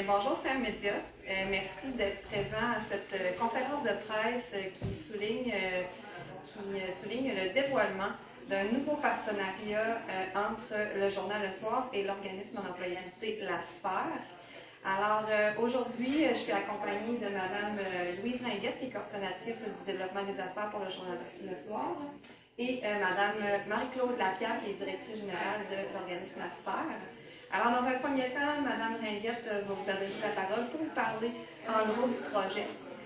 Bonjour sur Média. Merci d'être présent à cette conférence de presse qui souligne le dévoilement d'un nouveau partenariat entre le Journal Le Soir et l'organisme en employabilité La Sphère. Alors, aujourd'hui, je suis accompagnée de Mme Louise Ringuette, qui est coordonnatrice du développement des affaires pour le Journal Le Soir, et Mme Marie-Claude Lapierre, qui est directrice générale de l'organisme La Sphère. Alors, dans un premier temps, Mme Ringuette va vous adresser la parole pour vous parler en gros du projet.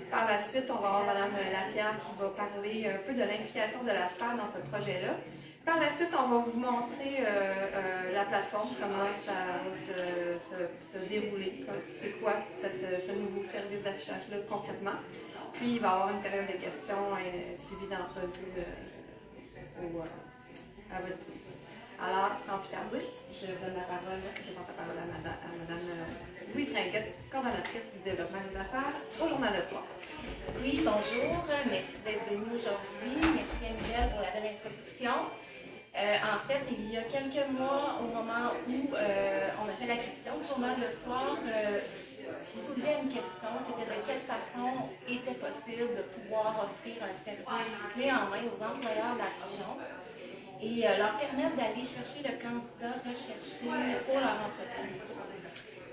Par la suite, on va avoir Mme Lapierre qui va parler un peu de l'implication de La Sphère dans ce projet-là. Par la suite, on va vous montrer la plateforme, comment ça va se dérouler, c'est quoi ce nouveau service d'affichage-là concrètement. Puis, il va y avoir une période de questions suivie d'entrevues à votre prise. Alors, sans plus tarder, je passe la parole à Mme Louise Ringuette, coordonnatrice du développement des affaires au Journal Le Soir. Oui, bonjour, merci d'être venu aujourd'hui. Merci Anne-Michel pour la belle introduction. En fait, il y a quelques mois, au moment où on a fait la question du Journal Le Soir, je soulevais une question, c'était de quelle façon était possible de pouvoir offrir un service clé en main aux employeurs de la région et leur permettre d'aller chercher le candidat recherché pour leur entreprise.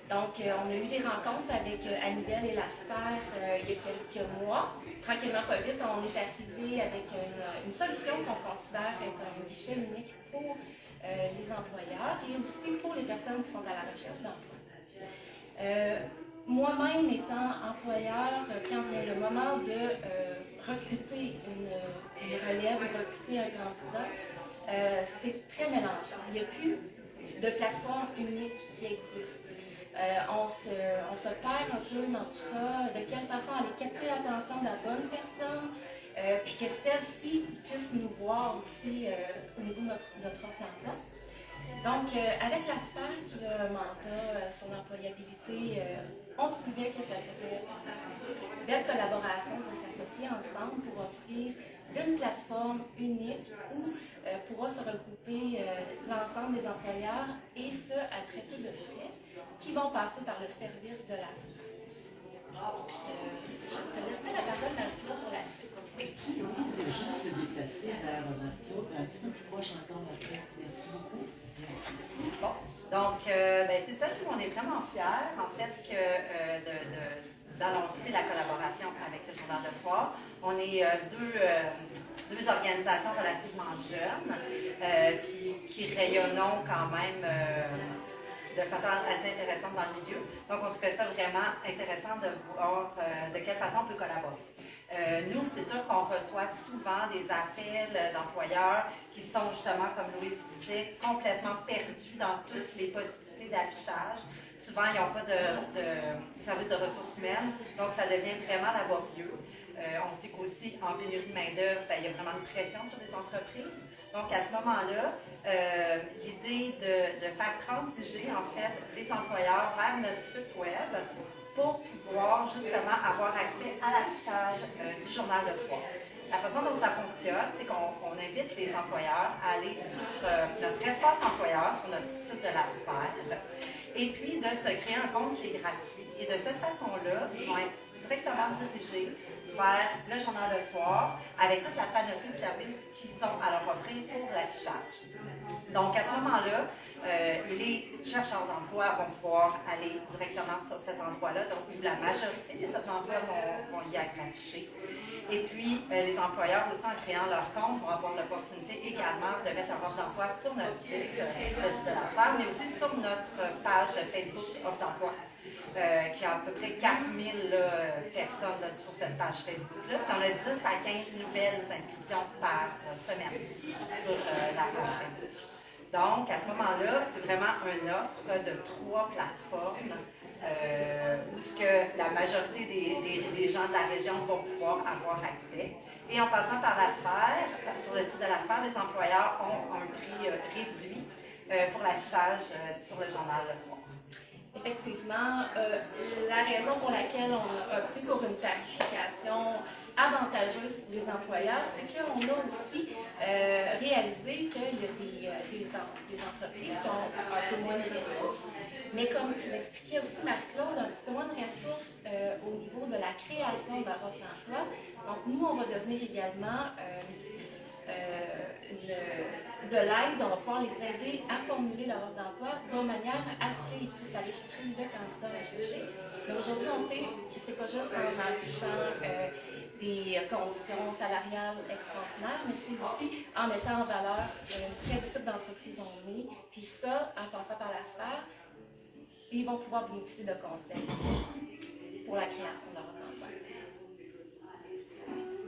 Donc, on a eu des rencontres avec Anne-Michel et La Sphère il y a quelques mois. Tranquillement, pas vite, on est arrivé avec une solution qu'on considère être un guichet unique pour les employeurs et aussi pour les personnes qui sont à la recherche d'emploi. Moi-même étant employeur, quand vient le moment de recruter une relève, de recruter un candidat, c'est très mélangeant. Il n'y a plus de plateforme unique qui existe. On se perd un peu dans tout ça, de quelle façon aller capter l'attention de la bonne personne, puis que celle-ci puisse nous voir aussi au niveau de notre offre d'emploi. Donc, avec La Sphère, qui a un mandat sur l'employabilité, on trouvait que ça faisait une belle collaboration de s'associer ensemble pour offrir une plateforme unique où pourra se regrouper l'ensemble des employeurs et ce, à très peu de frais, qui vont passer par le service de La Sphère. Je te laisserai la parole, Marie-Claude, pour la suite. Peux-tu, Louise, juste se déplacer vers Marie-Claude, un petit peu plus proche encore de la tête? Merci beaucoup. Bon, donc, c'est ça, on est vraiment fiers, en fait, d'annoncer la collaboration avec le Journal Le Soir. On est deux organisations relativement jeunes qui rayonnons quand même de façon assez intéressante dans le milieu. Donc, on trouvait ça vraiment intéressant de voir de quelle façon on peut collaborer. Nous, c'est sûr qu'on reçoit souvent des appels d'employeurs qui sont justement, comme Louise disait, complètement perdus dans toutes les possibilités d'affichage. Souvent, ils n'ont pas de service de ressources humaines, donc ça devient vraiment laborieux. On sait qu'aussi, en pénurie de main-d'œuvre, il y a vraiment une pression sur les entreprises. Donc, à ce moment-là, l'idée de faire transiger, en fait, les employeurs vers notre site Web pour pouvoir justement avoir accès à l'affichage du Journal Le Soir. La façon dont ça fonctionne, c'est qu'on invite les employeurs à aller sur notre espace employeur, sur notre site de La Sphère, et puis de se créer un compte qui est gratuit. Et de cette façon-là, ils vont être directement dirigés vers le Journal Le Soir avec toute la panoplie de services qu'ils ont à leur offrir pour l'affichage. Donc, à ce moment-là, les chercheurs d'emploi vont pouvoir aller directement sur cet endroit-là, donc où la majorité des offres d'emploi vont y être affichées. Et puis, les employeurs aussi, en créant leur compte, vont avoir l'opportunité également de mettre leur offre d'emploi sur notre site, le site de La Sphère, mais aussi sur notre page Facebook Offre d'emploi, qui a à peu près 4000 personnes sur cette page Facebook-là. Puis on a 10 à 15 nouvelles inscriptions par semaine sur la page Facebook. Donc, à ce moment-là, c'est vraiment une offre de 3 plateformes où ce que la majorité des gens de la région vont pouvoir avoir accès. Et en passant par La Sphère, sur le site de La Sphère, les employeurs ont un prix réduit pour l'affichage sur le Journal Le Soir. Effectivement, la raison pour laquelle on a opté pour une tarification avantageuse pour les employeurs, c'est qu'on a aussi réalisé qu'il y a des entreprises qui ont un peu moins de ressources, Mais comme tu l'expliquais aussi, Marie-Claude, un petit peu moins de ressources au niveau de la création de l'offre d'emploi. Donc, nous, on va devenir également de l'aide. On va pouvoir les aider à formuler leur offre d'emploi de manière à ce qu'ils puissent aller chercher le candidat recherché. Mais aujourd'hui, on sait que c'est pas juste en affichant des conditions salariales extraordinaires, mais c'est aussi en mettant en valeur quel type d'entreprise on est. Puis ça, en passant par la sphère, ils vont pouvoir bénéficier de conseils pour la création de leur offre d'emploi.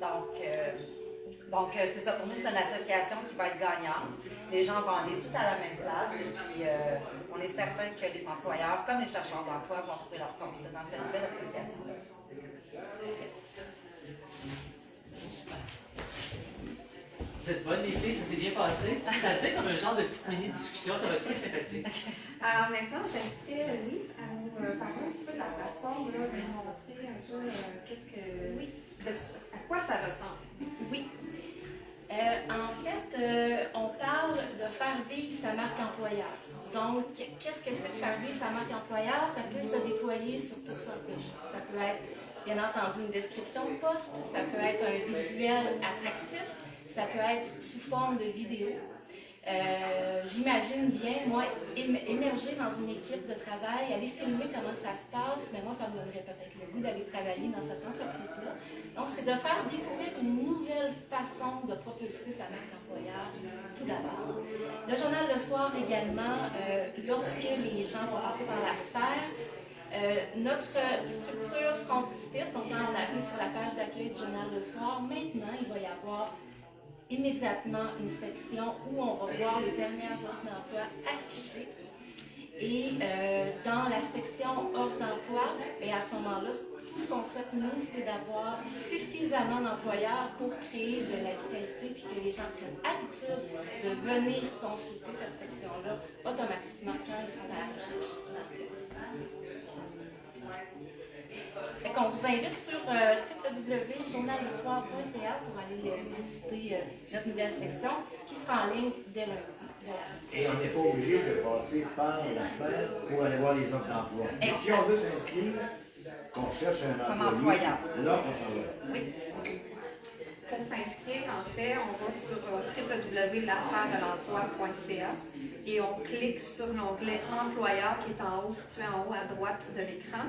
Donc, c'est ça. Pour nous, c'est une association qui va être gagnante. Les gens vont aller tout à la même place. Et puis, on est certain que les employeurs, comme les chercheurs d'emploi, vont trouver leur compte dans cette nouvelle association-là. Super. Vous êtes bonnes, les filles, ça s'est bien passé. Ça fait comme un genre de petite mini-discussion, ça va être très sympathique. Alors maintenant, j'invitais Lise à nous parler un petit peu de la plateforme, là, de nous montrer un peu à quoi ça ressemble. Oui. En fait, on parle de faire vivre sa marque employeur. Donc, qu'est-ce que c'est de faire vivre sa marque employeur? Ça peut se déployer sur toutes sortes de choses. Ça peut être, bien entendu, une description de poste, ça peut être un visuel attractif, ça peut être sous forme de vidéo. J'imagine bien, moi, émerger dans une équipe de travail, aller filmer comment ça se passe, mais moi, ça me donnerait peut-être le goût d'aller travailler dans cette entreprise-là. Donc, c'est de faire découvrir une nouvelle façon de propulser sa marque employeur, tout d'abord. Le journal Le Soir également, lorsque les gens vont passer par la sphère, notre structure frontispice, donc quand on arrive sur la page d'accueil du journal Le Soir, maintenant, il va y avoir immédiatement une section où on va voir les dernières offres d'emploi affichées. Et dans la section offres d'emploi, et à ce moment-là, tout ce qu'on souhaite, nous, c'est d'avoir suffisamment d'employeurs pour créer de la vitalité puis que les gens prennent habitude de venir consulter cette section-là automatiquement quand ils sont à la recherche d'emploi. On vous invite sur www.journallesoir.ca pour aller visiter notre nouvelle section qui sera en ligne dès lundi. Et on n'est pas obligé de passer par la sphère pour aller voir les offres d'emploi. Si on veut s'inscrire, qu'on cherche un employé, là, on s'en va. Oui. Pour s'inscrire, en fait, on va sur www.lasphèredelemploi.ca et on clique sur l'onglet Employeur qui est en haut, situé en haut à droite de l'écran.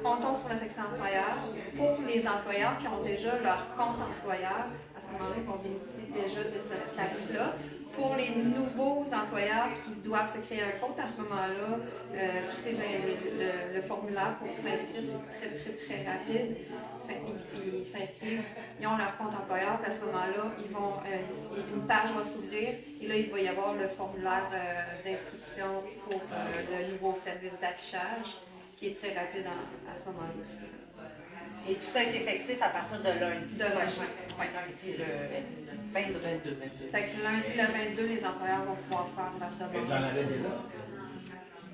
On tombe sur la section Employeur. Pour les employeurs qui ont déjà leur compte employeur, à ce moment-là, ils vont bénéficier déjà de ce tarif-là. Pour les nouveaux employeurs qui doivent se créer un compte, à ce moment-là, le formulaire pour s'inscrire, c'est très rapide. Ils s'inscrivent, ils ont leur compte employeur, puis à ce moment-là, une page va s'ouvrir et là, il va y avoir le formulaire d'inscription pour le nouveau service d'affichage qui est très rapide à ce moment-là aussi. Et tout ça est effectif à partir de lundi prochain. Oui, lundi le 22. Fait que lundi le 22, les employeurs vont pouvoir faire leur Et demande. vous en avez déjà?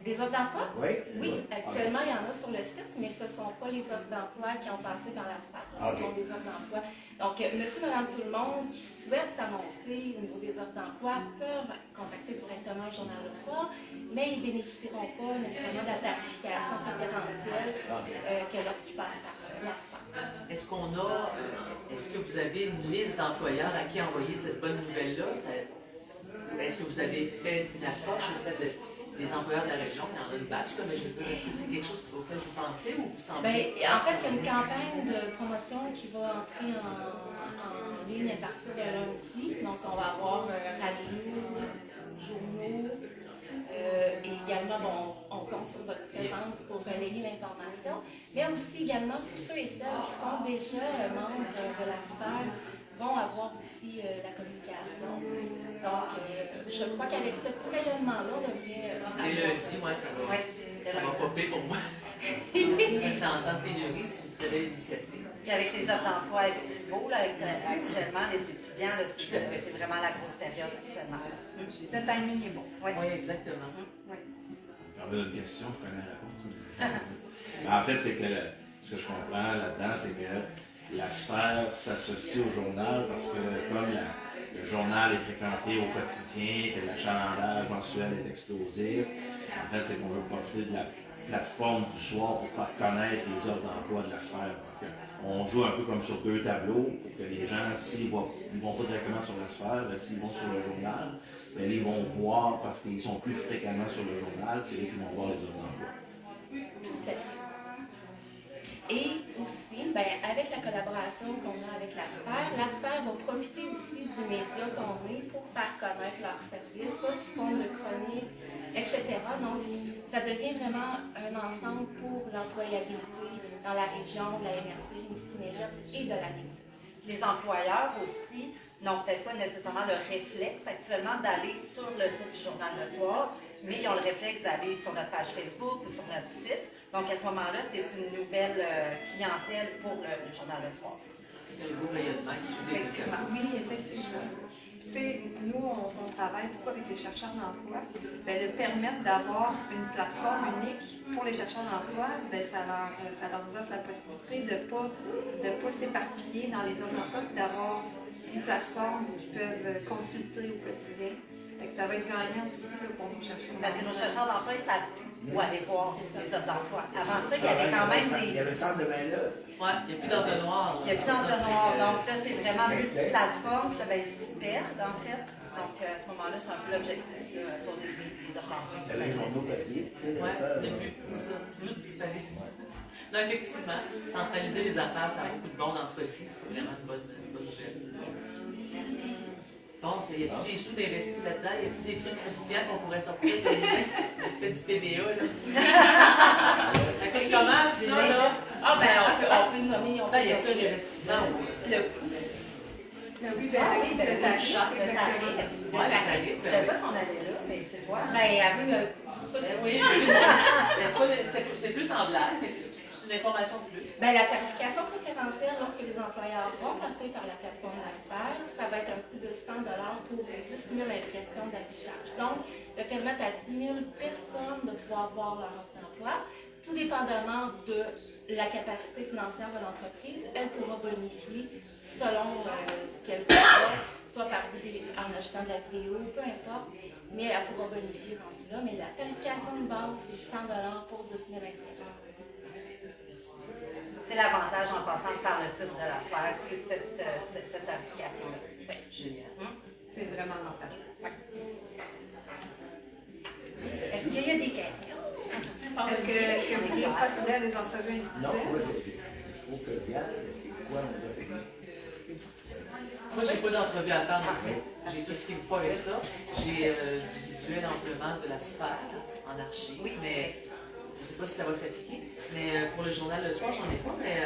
Des offres d'emploi? Oui? Oui, actuellement, il y en a sur le site, mais ce ne sont pas les offres d'emploi qui ont passé par la sphère. Ce sont des offres d'emploi. Donc, monsieur, madame, tout le monde qui souhaite s'annoncer au niveau des offres d'emploi peuvent contacter directement le journal Le Soir, mais ils ne bénéficieront pas nécessairement de la tarification préférentielle que lorsqu'ils passent par la sphère. Est-ce que vous avez une liste d'employeurs à qui envoyer cette bonne nouvelle-là? Est-ce que vous avez fait une approche auprès des employeurs de la région qui en ont une batch? Mais je veux dire, est-ce que c'est quelque chose auquel vous pensez ou vous semblez? En fait, il y a une campagne de promotion qui va entrer en ligne à partir de lundi. Donc, on va avoir radio, journaux, et également, on compte sur votre présence pour relayer l'information. Mais aussi également, tous ceux et celles qui sont déjà membres de la sphère vont avoir aussi la communication. Donc, je crois qu'avec ce petit rayonnement-là, on devrait... Dès lundi, moi, ça va popper pour moi. Ça en tant que pénurie, c'est une très belle initiative. Puis avec les offres d'emploi estivaux, là, actuellement, les étudiants, là, c'est vraiment la grosse période actuellement. Le timing est bon. Oui, Exactement. Oui. J'avais une question, je connais la réponse. En fait, c'est que ce que je comprends là-dedans, c'est que la sphère s'associe au journal parce que comme le journal est fréquenté au quotidien, que l'achalandage mensuel est explosif. En fait, c'est qu'on veut profiter de la plateforme du soir pour faire connaître les offres d'emploi de la sphère. Donc, on joue un peu comme sur deux tableaux pour que les gens, s'ils ne vont pas directement sur la sphère, ben, s'ils vont sur le journal, ben, ils vont voir parce qu'ils sont plus fréquemment sur le journal, c'est eux qui vont voir les offres d'emploi. Tout à fait. Et aussi, avec la collaboration qu'on a avec la sphère va profiter aussi du média qu'on est pour faire connaître leurs services, soit sous forme de chroniques, etc. Donc, ça devient vraiment un ensemble pour l'employabilité dans la région de la MRC, Rimouski-Neigette et de la Métis. Les employeurs aussi n'ont peut-être pas nécessairement le réflexe actuellement d'aller sur le site du Journal Le Soir, mais ils ont le réflexe d'aller sur notre page Facebook ou sur notre site. Donc, à ce moment-là, c'est une nouvelle clientèle pour le Journal Le Soir. C'est un beau rayonnement qui joue des Effectivement. Oui, effectivement. Tu sais, nous, on travaille beaucoup avec les chercheurs d'emploi. De permettre d'avoir une plateforme unique pour les chercheurs d'emploi, ça leur offre la possibilité de ne pas s'éparpiller dans les autres emplois, d'avoir une plateforme qu'ils peuvent consulter au quotidien. Fait que ça va être gagnant aussi là, pour nos chercheurs d'emploi. Parce que nos chercheurs d'emploi, ils savent plus où aller voir les offres d'emploi. Avant ça, il y avait quand même Il y des... avait le centre de main-d'œuvre. Ouais, il n'y a plus d'entonnoir. Il n'y a plus d'entonnoir. Donc là, c'est vraiment multi-plateforme. Puis là, ils s'y perdent, en fait. Donc, à ce moment-là, c'est un peu l'objectif pour les offres d'emploi. Il y avait les journaux papier. Oui, depuis, c'est ça, tout disparaît. Non, effectivement, centraliser les affaires, ça a beaucoup de bon dans ce cas-ci. C'est vraiment une bonne nouvelle. Bon, y a-t-il des sous d'investis là-dedans? Y a-t-il des trucs croustillants qu'on pourrait sortir de fait du TVA, là? Ça coûte comment, tout ça, là? On peut le nommer. Y a-t-il un investissement? Le coût. Oui, le tarif. Le tarif. Ouais, le tarif. Je ne savais pas si on allait là, mais c'est quoi? Avec Oui, c'était plus en blague, mais c'est une information de plus. la tarification préférentielle, lorsque les employeurs vont passer par la plateforme de la sphère, ça va être un coût de 100 $ pour 10 000 impressions d'affichage. Donc, de permettre à 10 000 personnes de pouvoir voir leur offre d'emploi, tout dépendamment de la capacité financière de l'entreprise, elle pourra bonifier selon ce qu'elle veut, soit en achetant de la vidéo, peu importe, mais elle pourra bonifier rendu là. Mais la tarification de base, c'est 100 $ pour 10 000 impressions. C'est l'avantage en passant par le site de la sphère, c'est cette application-là. Oui. Génial. C'est vraiment avantageux. Est-ce qu'il y a des questions? Est-ce que vous voulez procéder à des entrevues Non, individuelles? moi, je trouve que bien, quoi, on doit. Moi, j'ai pas d'entrevue à faire non plus. J'ai tout ce qu'il me faut avec ça. J'ai du visuel amplement de la sphère en archive, mais je ne sais pas si ça va s'appliquer. Mais pour le journal le soir, j'en ai pas, mais